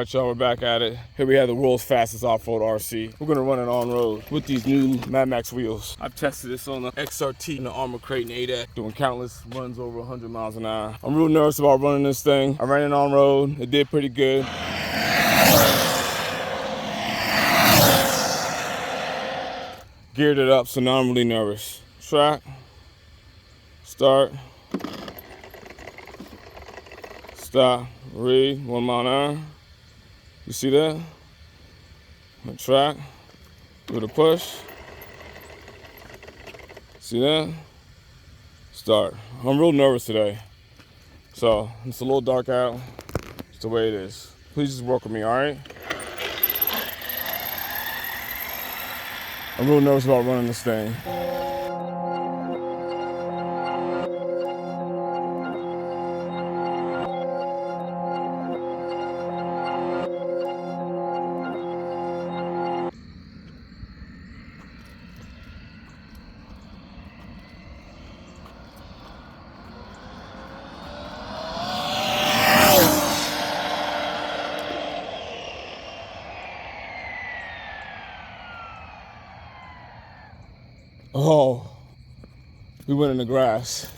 Alright y'all, we're back at it. Here we have the world's fastest off-road RC. We're gonna run it on-road with these new MadMax wheels. I've tested this on the XRT and the Armor Crate and ADAC, doing countless runs over 100 miles an hour. I'm real nervous about running this thing. I ran it on-road, it did pretty good. Geared it up, so now I'm really nervous. Track, start, stop, read, 1 mile an hour. You see that? Track, give it a push. See that? Start. I'm real nervous today. So, it's a little dark out. It's the way it is. Please just work with me, all right? I'm real nervous about running this thing. Oh, we went in the grass.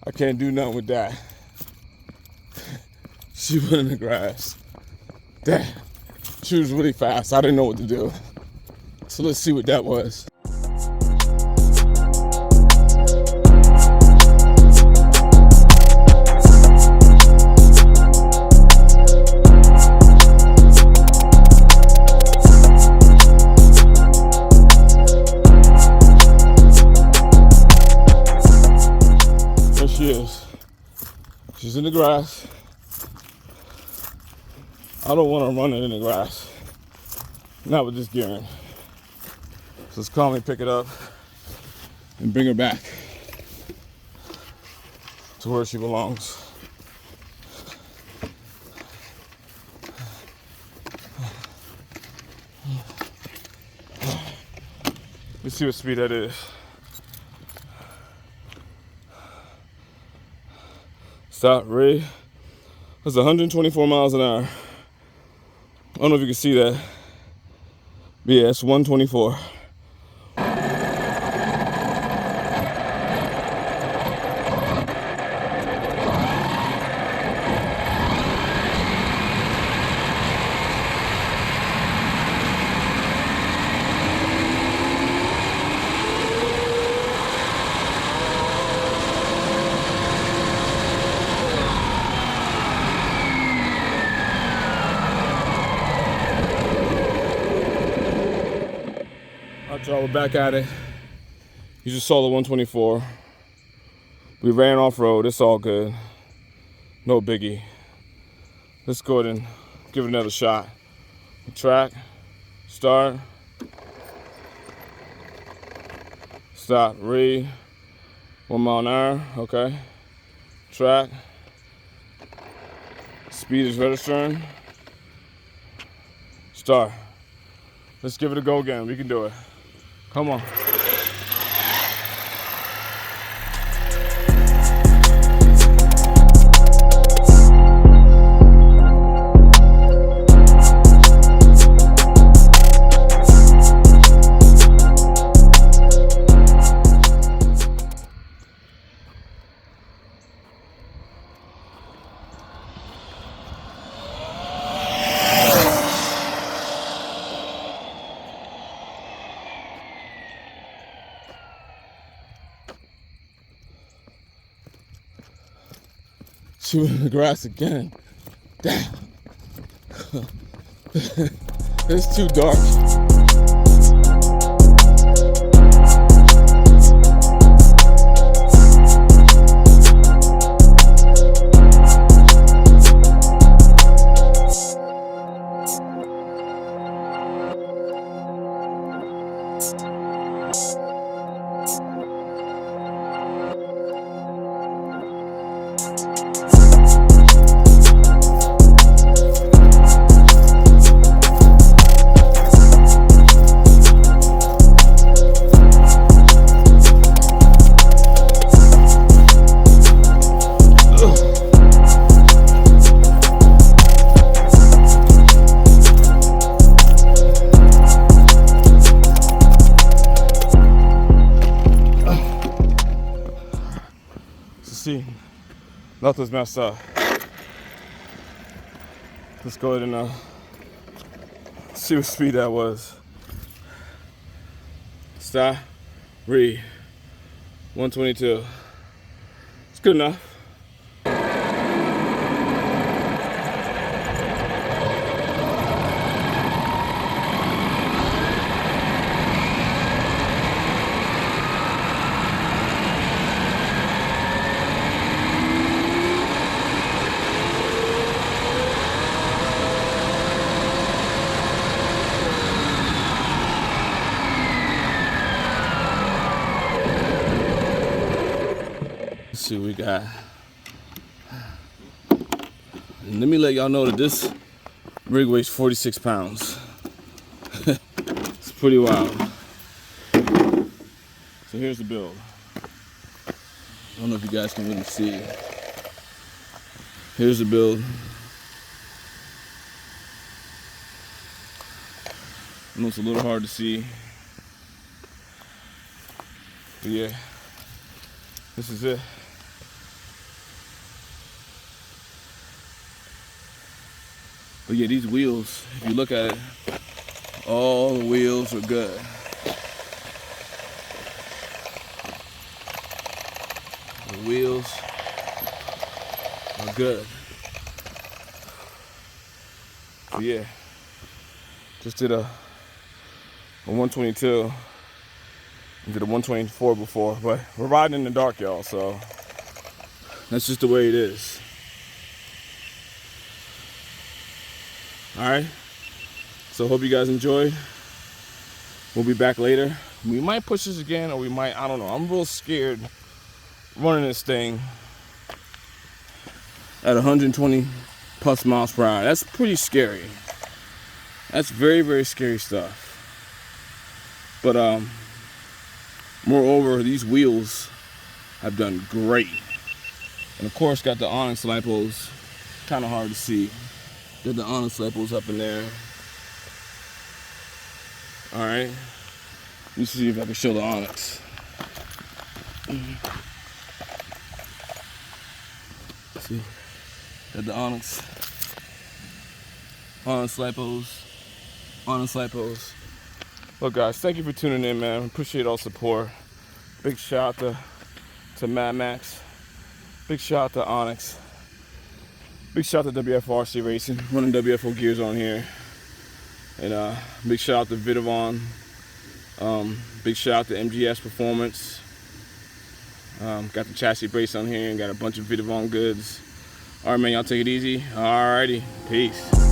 I can't do nothing with that. She went in the grass. Damn, she was really fast. I didn't know what to do. So let's see what that was. She's in the grass. I don't want to run it in the grass. Not with this gearing. So let's calmly pick it up and bring her back to where she belongs. Let's see what speed that is. Stop, ready? That's 124 miles an hour. I don't know if you can see that. But yeah, it's 124. Y'all, we're back at it. You just saw the 124. We ran off road. It's all good. No biggie. Let's go ahead and give it another shot. Track, start, stop, read, 1 mile an hour, okay. Track, speed is registering, start. Let's give it a go again. We can do it. Come on. She went in the grass again. Damn. It's too dark. see nothing's messed up. Let's go ahead and see what speed that was. Stop, read, 122. It's good enough. Let's see what we got. And let me let y'all know that this rig weighs 46 pounds. It's pretty wild. So here's the build. I don't know if you guys can really see. Here's the build. I know it's a little hard to see. But yeah, this is it. But yeah, these wheels, if you look at it, all the wheels are good. The wheels are good. So yeah, just did a 122. Did a 124 before, but we're riding in the dark, y'all, so that's just the way it is. All right, so hope you guys enjoyed. We'll be back later. We might push this again, or we might, I don't know. I'm real scared running this thing at 120 plus miles per hour. That's pretty scary. That's very, very scary stuff. But moreover, these wheels have done great. And of course, got the ONYX lipos. Kind of hard to see. Got the ONYX lipos up in there. All right. Let me see if I can show the ONYX. See, got the ONYX lipos. Look, guys, thank you for tuning in, man. Appreciate all support. Big shout out to MadMax. Big shout out to ONYX. Big shout out to WFRC Racing, running WFO gears on here. And big shout out to Vidavon. Big shout out to MGS Performance. Got the chassis brace on here and got a bunch of Vidavon goods. All right, man, y'all take it easy. All righty, peace.